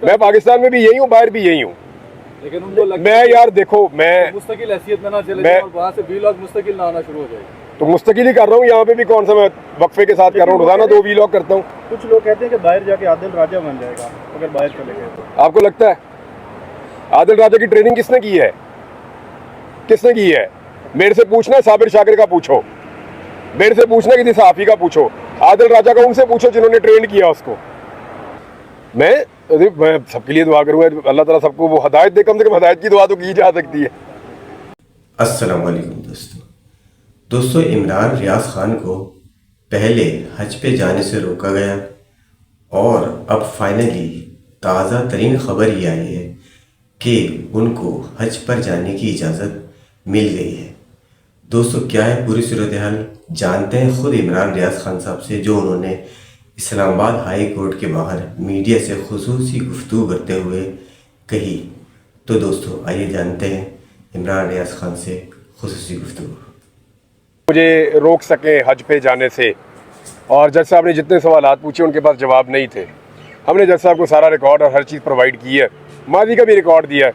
मैं पाकिस्तान में भी यही हूँ, बाहर भी यही हूँ, लेकिन उनको मैं यार देखो मैं मुस्तकिल हैसियत में ना चले जाए और वहाँ से वीलॉग मुस्तकिल ना आना शुरू हो जाए। तो मुस्तकिल ही कर रहा हूँ, यहाँ पे भी कौन सा मैं वक्फे के साथ कर रहा हूँ, रोजाना 2 वीलॉग करता हूँ। कुछ लोग कहते हैं कि बाहर जाके आदिल राजा बन जाएगा अगर बाहर चले गए तो। आपको लगता है? आदिल राजा की ट्रेनिंग किसने की है? किसने की है? मेरे से पूछना, साबिर शाकिर का पूछो, मेरे से पूछना, किसी सहाफी का पूछो। आदिल राजा का उनसे पूछो जिन्होंने ट्रेन किया उसको। मैं सबके लिए दुआ करूंगा, अल्लाह ताला सबको वो हदायत दे, कम से कम हदायत की दुआ तो की जा सकती है। अस्सलाम वालेकुम दोस्तों, इमरान रियाज खान को पहले हज पे जाने से रोका गया और अब फाइनली ताज़ा तरीन खबर ये आई है कि उनको हज पर जाने की इजाज़त मिल गई है। दोस्तों, क्या है पूरी सूरत हाल जानते हैं खुद इमरान रियाज खान साहब से, जो उन्होंने इस्लामाबाद हाई कोर्ट के बाहर मीडिया से खुसूसी गुफ्तगू करते हुए कही। तो दोस्तों आइए जानते हैं इमरान रियाज खान से खुसूसी गुफ्तगू। मुझे रोक सके हज पे जाने से, और जज साहब ने जितने सवालात पूछे उनके पास जवाब नहीं थे। हमने जज साहब को सारा रिकॉर्ड और हर चीज़ प्रोवाइड की है, माजी का भी रिकॉर्ड दिया है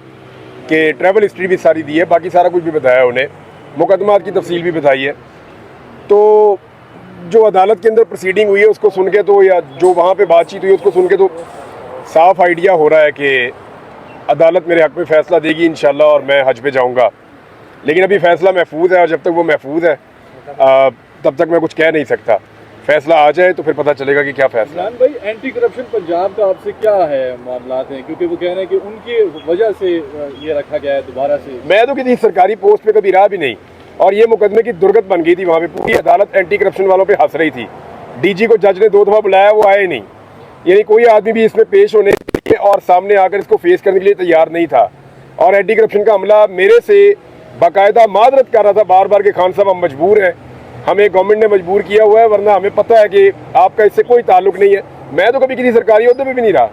कि ट्रैवल हिस्ट्री भी सारी दी है, बाकी सारा कुछ भी बताया उन्हें, मुकदमात की तफसील भी बताई है। तो जो अदालत के अंदर प्रोसीडिंग हुई है उसको सुन के तो, या जो वहाँ पे बातचीत हुई है उसको सुन के तो साफ आइडिया हो रहा है कि अदालत मेरे हक़ में फ़ैसला देगी इंशाल्लाह और मैं हज पे जाऊँगा। लेकिन अभी फ़ैसला महफूज है और जब तक वो महफूज है तब तक मैं कुछ कह नहीं सकता। फैसला आ जाए तो फिर पता चलेगा कि क्या फैसला। इमरान भाई, एंटी करप्शन पंजाब का आपसे क्या है मामलात हैं, क्योंकि वो कह रहे हैं कि उनकी वजह से ये रखा गया है दोबारा से। मैं तो किसी सरकारी पोस्ट पे कभी रहा भी नहीं, और ये मुकदमे की दुर्गत बन गई थी। वहाँ पे पूरी अदालत एंटी करप्शन वालों पे हंस रही थी। डीजी को जज ने 2 दफ़ा बुलाया, वो आए नहीं, यानी कोई आदमी भी इसमें पेश होने के लिए और सामने आकर इसको फेस करने के लिए तैयार नहीं था। और एंटी करप्शन का अमला मेरे से बाकायदा मादरत कर रहा था बार बार कि खान साहब हम मजबूर हैं, हमें गवर्नमेंट ने मजबूर किया हुआ है, वरना हमें पता है कि आपका इससे कोई ताल्लुक नहीं है। मैं तो कभी किसी सरकारी ओहदे पे भी नहीं रहा।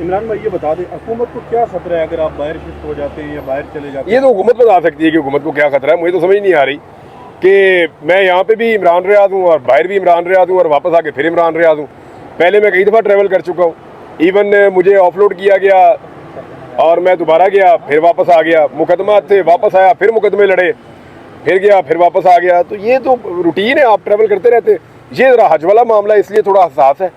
इमरान भाई ये बता दें, हुकूमत को क्या खतरा है अगर आप बाहर शिफ्ट हो जाते हैं या बाहर चले जाते हैं? ये तो हुकूमत बता सकती है कि हुकूमत को क्या खतरा है। मुझे तो समझ नहीं आ रही कि मैं यहाँ पे भी इमरान रियाज हूँ और बाहर भी इमरान रियाज हूँ और वापस आके फिर इमरान रियाज हूँ। पहले मैं कई दफ़ा ट्रैवल कर चुका हूँ, इवन मुझे ऑफलोड किया गया और मैं दोबारा गया, फिर वापस आ गया, मुकदमा थे, वापस आया, फिर मुकदमे लड़े, फिर गया, फिर वापस आ गया। तो ये तो रूटीन है, आप ट्रैवल करते रहते। ये ज़रा हज वाला मामला इसलिए थोड़ा हसास है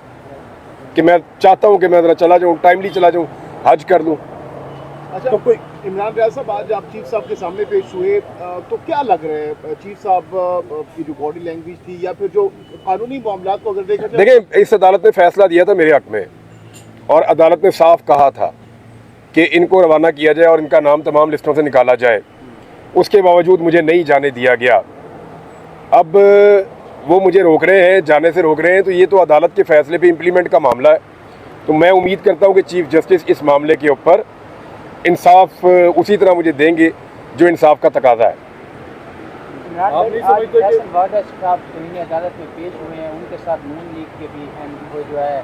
कि मैं चाहता हूँ कि मैं ज़रा चला जाऊँ, टाइमली चला जाऊँ, हज कर लूँ। अच्छा, तो कोई इमरान रियाज साहब आज आप चीफ साहब के सामने पेश हुए, तो क्या लग रहा है चीफ साहब की जो बॉडी लैंग्वेज थी या फिर जो कानूनी मामलात को अगर देखा जाए? देखिए, इस अदालत ने फैसला दिया था मेरे हक़ में और अदालत ने साफ कहा था कि इनको रवाना किया जाए और इनका नाम तमाम लिस्टों से निकाला जाए। उसके बावजूद मुझे नहीं जाने दिया गया। अब वो मुझे रोक रहे हैं, जाने से रोक रहे हैं, तो ये तो अदालत के फैसले पे इम्प्लीमेंट का मामला है। तो मैं उम्मीद करता हूँ कि चीफ जस्टिस इस मामले के ऊपर इंसाफ उसी तरह मुझे देंगे जो इंसाफ का तकाजा है। आप नहीं समझते कि अदालत में पेश हुए हैं, उनके साथ नून लीग के भी हैं, वो जो है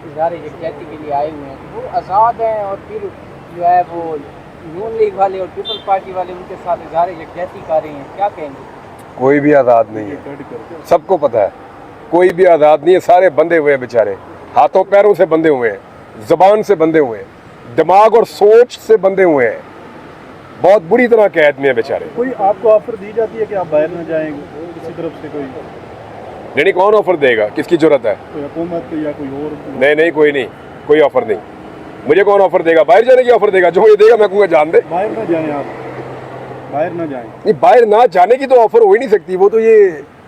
इज़हार यकजहती के लिए आए हुए हैं, वो आज़ाद हैं, और फिर जो है वो नून लीग वाले और पीपल पार्टी वाले उनके साथ इज़हार यकजहती कर रहे हैं। क्या कहेंगे? कोई भी आज़ाद नहीं है, सबको पता है, कोई भी आज़ाद नहीं है। सारे बंधे हुए हैं बेचारे, हाथों पैरों से बंधे हुए हैं, ज़बान से बंधे हुए हैं, दिमाग और सोच से बंधे हुए हैं, बहुत बुरी तरह कैद में है बेचारे। कोई आपको ऑफर दी जाती है कि आप बाहर न जाएंगे किसी तरफ से? कोई नहीं, कौन ऑफर देगा? किसकी जरूरत है? कोई हुकूमत या कोई और? नहीं, कोई नहीं, कोई ऑफर नहीं। मुझे कौन ऑफर देगा? बाहर जाने की ऑफर देगा? जो ये देगा मैं कहूँगा जान दे। बाहर ना जाएं, आप बाहर ना जाएं। नहीं, बाहर ना जाने की तो ऑफर हो ही नहीं सकती। वो तो ये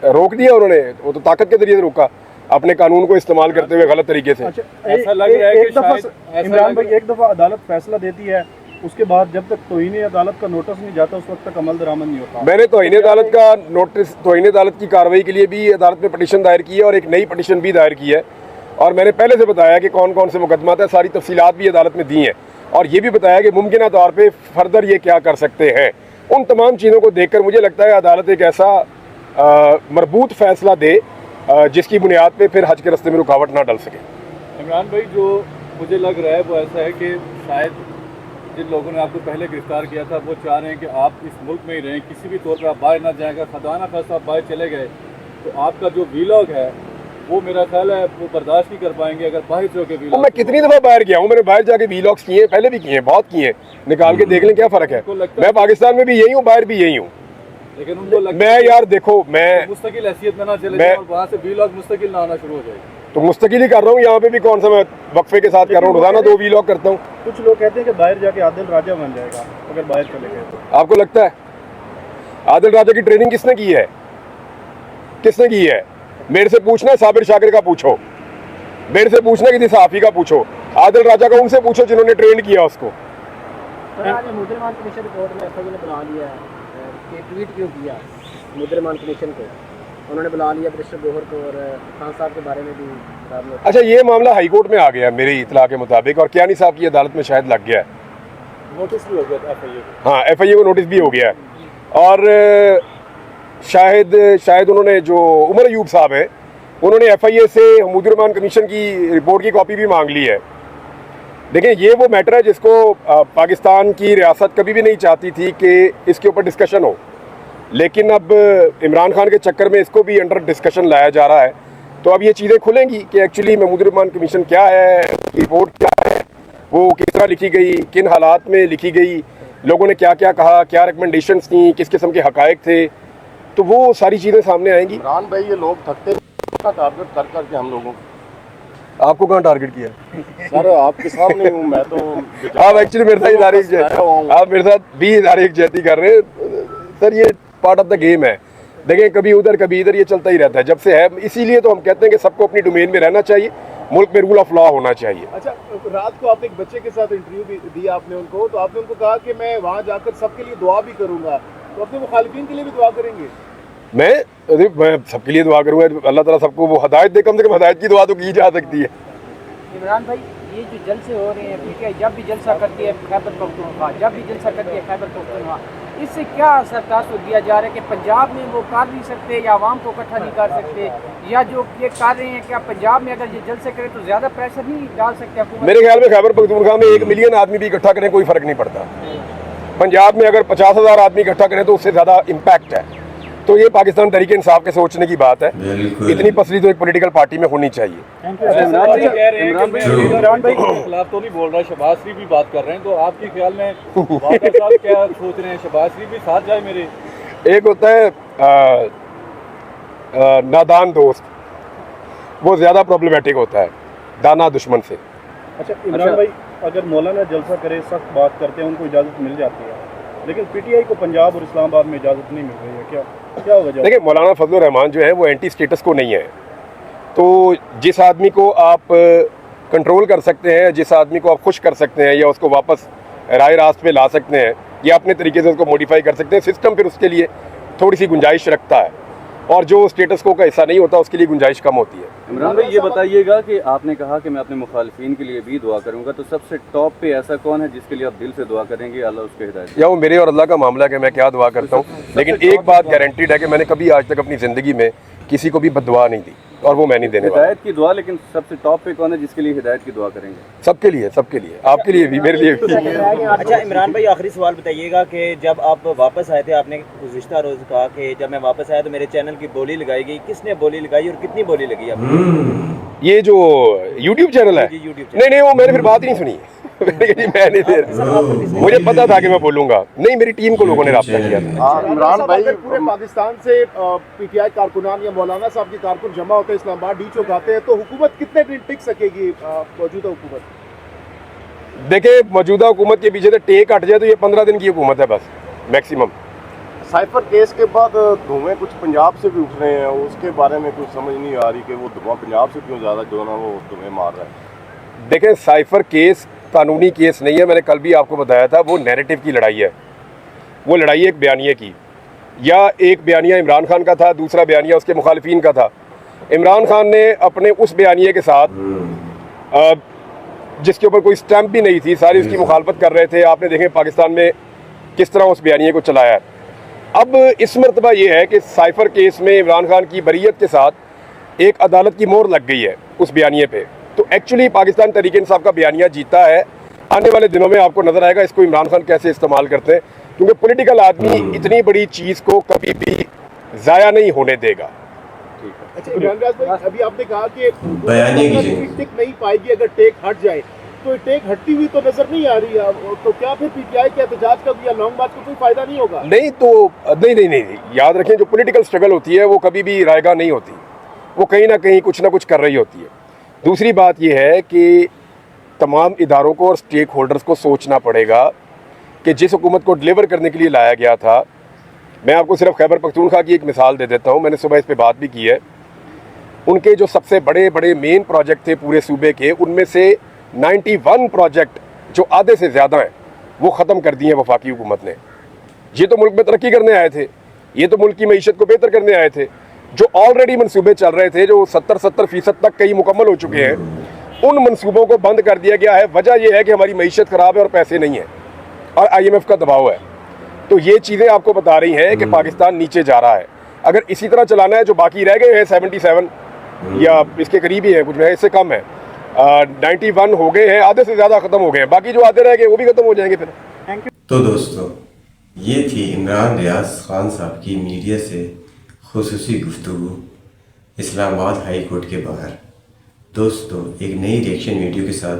रोक दिया उन्होंने, वो तो ताकत के जरिए से रोका, अपने कानून को इस्तेमाल करते हुए गलत तरीके से। अच्छा, ऐसा लग रहा है कि शायद इमरान भाई, एक दफ़ा अदालत फैसला देती है, उसके बाद जब तक तौहीन अदालत का नोटिस नहीं जाता उस वक्त तक अमल दरामद नहीं होता। मैंने तौहीन अदालत का नोटिस, तौहीन अदालत की कार्रवाई के लिए भी अदालत में पटिशन दायर की है और एक नई पटिशन भी दायर की है। और मैंने पहले से बताया कि कौन कौन से मुकदमात है, सारी तफसीलात भी अदालत में दी हैं, और ये भी बताया कि मुमकिन तौर पर फर्दर ये क्या कर सकते हैं। उन तमाम चीज़ों को देखकर मुझे लगता है अदालत एक ऐसा मरबूत फैसला दे जिसकी बुनियाद पे फिर हज के रास्ते में रुकावट ना डल सके। इमरान भाई, जो मुझे लग रहा है वो ऐसा है कि शायद जिन लोगों ने आपको पहले गिरफ्तार किया था वो चाह रहे हैं कि आप इस मुल्क में ही रहें, किसी भी तौर पर आप बाहर ना जाएगा। खुदा ना खास्ता आप बाहर चले गए तो आपका जो वीलॉग है वो मेरा ख्याल है वो बर्दाश्त नहीं कर पाएंगे अगर बाहर से होकर तो मैं कितनी दफ़ा बाहर गया हूँ, मैंने बाहर जाके वीलॉग्स किए हैं, पहले भी किए हैं, बहुत किए हैं, निकाल के देख लें क्या फ़र्क है। मैं पाकिस्तान में भी यही हूँ, बाहर भी यही हूँ। लेकिन उनको लगता मैं यार देखो, मैं मुस्तकिल हैसियत में ना चले जाए और वहाँ से वीलॉग मुस्तकिल ना आना शुरू हो जाए। तो मुस्तकिल ही कर रहा हूँ, यहाँ पे भी कौन सा मैं वक्फे के साथ कर रहा हूँ, रोजाना 2 वीलॉग करता हूँ। कुछ लोग कहते हैं कि बाहर जाके आदिल राजा बन जाएगा अगर बाहर चले गए तो। आपको लगता है? आदिल राजा की ट्रेनिंग किसने की है? किसने की है? मेरे से पूछना, साबिर शाकिर का पूछो, मेरे से पूछना, किसी सहाफी का पूछो। आदिल राजा का उनसे पूछो जिन्होंने ट्रेन किया उसको। मुद्रमान कमीशन रिपोर्ट में एफआईए ने बुला लिया कि ट्वीट क्यों किया मुद्रमान कमीशन को, उन्होंने बुला लिया बैरिस्टर गौहर को और खान साहब के बारे में भी। अच्छा, ये मामला हाई कोर्ट में आ गया मेरी इतला के मुताबिक, और कियानी साहब की अदालत में शायद लग गया है। नोटिस भी हो गया था एफआईए को। हाँ, एफआईए को नोटिस भी हो गया है। और शायद उन्होंने, जो उमर अयूब साहब है, उन्होंने एफआईए से मुद्रमान कमीशन की रिपोर्ट की कॉपी भी मांग ली है। देखिए, ये वो मैटर है जिसको पाकिस्तान की रियासत कभी भी नहीं चाहती थी कि इसके ऊपर डिस्कशन हो, लेकिन अब इमरान खान के चक्कर में इसको भी अंडर डिस्कशन लाया जा रहा है। तो अब ये चीज़ें खुलेंगी कि एक्चुअली मुद्रमान कमीशन क्या है, रिपोर्ट क्या है, वो किस तरह लिखी गई, किन हालात में लिखी गई, लोगों ने क्या क्या कहा, क्या रिकमेंडेशंस की, किस किस्म के हकायक थे, तो वो सारी चीज़ें सामने आएंगी। इमरान भाई, ये लोग थकते का टारगेट कर करके हम लोगों आपको कहाँ टारगेट किया? सर आपके सामने हूँ मैं तो। आप एक्चुअली मेरे साथ आप मेरे साथ भी इदारे जैती कर रहे हैं सर, ये पार्ट ऑफ द गेम है। देखें, कभी उधर कभी इधर, ये चलता ही रहता है जब से है। इसीलिए तो हम कहते हैं कि सबको अपनी डोमेन में रहना चाहिए, मुल्क में रूल ऑफ लॉ होना चाहिए। अच्छा, रात को आप एक बच्चे के साथ इंटरव्यू भी दिया आपने उनको, तो आपने उनको कहा कि मैं वहाँ जाकर सबके लिए दुआ भी करूँगा, तो अपने मुखालिफिन के लिए भी दुआ करेंगे? मैं सबके लिए दुआ करूँगा, अल्लाह ताला सबको वो हदायत दे, कम से कम हदायत की दुआ तो की जा सकती है। इमरान भाई, ये जो जलसे हो रहे हैं, पीटीआई जब भी जलसा करती है खैबर पख्तूनख्वा, जब भी जलसा करती है खैबर पख्तूनख्वा, इससे क्या असर तासुर दिया जा रहा है कि पंजाब में वो कर नहीं सकते या आवाम को इकट्ठा नहीं कर सकते, या जो ये कर रहे हैं क्या पंजाब में अगर ये जलसे करें तो ज़्यादा प्रेशर नहीं डाल सकते हुकूमत? मेरे ख्याल में खैबर पख्तूनख्वा में 1 मिलियन आदमी भी इकट्ठा करें कोई फ़र्क नहीं पड़ता। पंजाब में अगर 50,000 आदमी इकट्ठा करें तो उससे ज़्यादा इम्पैक्ट है। तो ये पाकिस्तान तहरीक इंसाफ के सोचने की बात है। इतनी पसली तो एक पॉलिटिकल पार्टी में होनी चाहिए। इमरान भाई के खिलाफ तो नहीं बोल रहा, शहबाज शरीफ भी बात कर रहे हैं, तो आपके ख्याल में वाक़ई साहब क्या सोच रहे हैं? शहबाज शरीफ भी साथ जाए मेरे? एक होता है नादान दोस्त, वो ज़्यादा प्रॉब्लमेटिक होता है दाना दुश्मन से। अच्छा इमरान भाई, अगर मौलाना जलसा करे, सख्त बात करते हैं, उनको इजाज़त मिल जाती है, लेकिन पीटीआई को पंजाब और इस्लामाबाद में इजाज़त नहीं मिल रही है, क्या वजह? देखिए, मौलाना फजलुर रहमान जो है वो एंटी स्टेटस को नहीं है। तो जिस आदमी को आप कंट्रोल कर सकते हैं, जिस आदमी को आप खुश कर सकते हैं या उसको वापस राय रास्त पे ला सकते हैं या अपने तरीके से उसको मॉडिफाई कर सकते हैं, सिस्टम फिर उसके लिए थोड़ी सी गुंजाइश रखता है, और जो स्टेटस को का हिस्सा नहीं होता उसके लिए गुंजाइश कम होती है। इमरान भाई, ये बताइएगा कि आपने कहा कि मैं अपने मुखालिफिन के लिए भी दुआ करूंगा, तो सबसे टॉप पे ऐसा कौन है जिसके लिए आप दिल से दुआ करेंगे अल्लाह उसके हिदायत? या वो मेरे और अल्लाह का मामला है कि मैं क्या दुआ करता हूँ, लेकिन एक बात गारंटीड है कि मैंने कभी आज तक अपनी ज़िंदगी में किसी को भी बददुआ नहीं दी, और वो मैं नहीं देने वाला। हिदायत की दुआ, लेकिन सबसे टॉप पे कौन है जिसके लिए हिदायत की दुआ करेंगे? सबके लिए, सबके लिए, आपके लिए भी, मेरे लिए भी। अच्छा इमरान भाई, आखिरी सवाल बताइएगा कि जब आप वापस आए थे, आपने गुज़िश्ता रोज़ कहा कि जब मैं वापस आया तो मेरे चैनल की बोली लगाई गई, किसने बोली लगाई और कितनी बोली लगी आपको? ये जो YouTube चैनल है, जी, YouTube चैनल। नहीं वो मैंने फिर बात ही नहीं सुनी। मैं नहीं दे, मुझे पता था कि मैं बोलूँगा नहीं, मेरी टीम को लोगों ने राब्ता किया था। इमरान भाई, पूरे पाकिस्तान से पीटीआई कारकुनान या मौलाना साहब की कारकुन जमा होते हैं, इस्लामाबाद डी चौक आते हैं, तो हुकूमत कितने दिन टिक सकेगी मौजूदा हुकूमत? देखिए, मौजूदा हुकूमत के पीछे से टेक हट जाए तो ये 15 दिन की हुकूमत है बस, मैक्सिमम। साइफर केस के बाद धुएं कुछ पंजाब से भी उठ रहे हैं, उसके बारे में कुछ समझ नहीं आ रही कि वो धुआं पंजाब से क्यों ज़्यादा जो ना वो धुएं मार रहा है। देखें, साइफर केस कानूनी केस नहीं है, मैंने कल भी आपको बताया था, वो नैरेटिव की लड़ाई है। वो लड़ाई एक बयानिए की, या एक बयानिया इमरान खान का था, दूसरा बयानिया उसके मुखालिफिन का था। इमरान खान ने अपने उस बयानिए के साथ जिसके ऊपर कोई स्टैंप भी नहीं थी, सारी उसकी मुखालफत कर रहे थे। आपने देखें पाकिस्तान में किस तरह उस बयानिए को चलाया है। अब इस मरतबा ये है कि साइफर केस में इमरान खान की बरीयत के साथ एक अदालत की मोहर लग गई है उस बयानिए पे। तो एक्चुअली पाकिस्तान तहरीक इंसाफ का बयानिया जीता है। आने वाले दिनों में आपको नज़र आएगा इसको इमरान खान कैसे इस्तेमाल करते हैं, क्योंकि पॉलिटिकल आदमी इतनी बड़ी चीज़ को कभी भी ज़ाया नहीं होने देगा। ठीक है। अच्छा इमरान रियाज भाई, अभी आपने कहा कि बयानी की जंग। टिक नहीं पाएगी अगर टेक हट जाए, तो टेक हटती हुई तो नजर नहीं आ रही है, तो क्या फिर पीटीआई के एहतजाज का या लॉन्ग मार्च का कोई फायदा नहीं होगा? नहीं तो नहीं, याद रखें जो पॉलिटिकल स्ट्रगल होती है वो कभी भी रायगा नहीं होती, वो कहीं ना कहीं कुछ ना कुछ कर रही होती है। दूसरी बात यह है कि तमाम इदारों को और स्टेक होल्डर्स को सोचना पड़ेगा कि जिस हुकूमत को डिलीवर करने के लिए लाया गया था, मैं आपको सिर्फ खैबर पख्तूनख्वा की एक मिसाल दे देता हूँ, मैंने सुबह इस पर बात भी की है। उनके जो सबसे बड़े बड़े मेन प्रोजेक्ट थे पूरे सूबे के, उनमें से 91 प्रोजेक्ट जो आधे से ज़्यादा हैं वो ख़त्म कर दिए हैं वफाकी हुकूमत ने। ये तो मुल्क में तरक्की करने आए थे, ये तो मुल्क की मईशत को बेहतर करने आए थे। जो ऑलरेडी मंसूबे चल रहे थे, जो 70% तक कई मुकम्मल हो चुके हैं, उन मंसूबों को बंद कर दिया गया है। वजह यह है कि हमारी मईशत ख़राब है और पैसे नहीं है और IMF का दबाव है। तो ये चीज़ें आपको बता रही हैं कि पाकिस्तान नीचे जा रहा है। अगर इसी तरह चलाना है, जो बाकी रह गए हैं 77 या इसके करीब ही है, कुछ में इससे कम है, 91 हो गए हैं, आधे से ज़्यादा ख़त्म हो गए हैं, बाकी जो आधे रह गए वो भी ख़त्म हो जाएंगे फिर। तो दोस्तों, ये थी इमरान रियाज खान साहब की मीडिया से खुसूसी गुफ्तगू इस्लामाबाद हाई कोर्ट के बाहर। दोस्तों, एक नई रिएक्शन वीडियो के साथ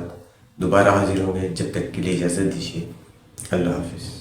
दोबारा हाजिर होंगे, जब तक के लिए इजाज़त दीजिए। अल्लाह हाफिज़।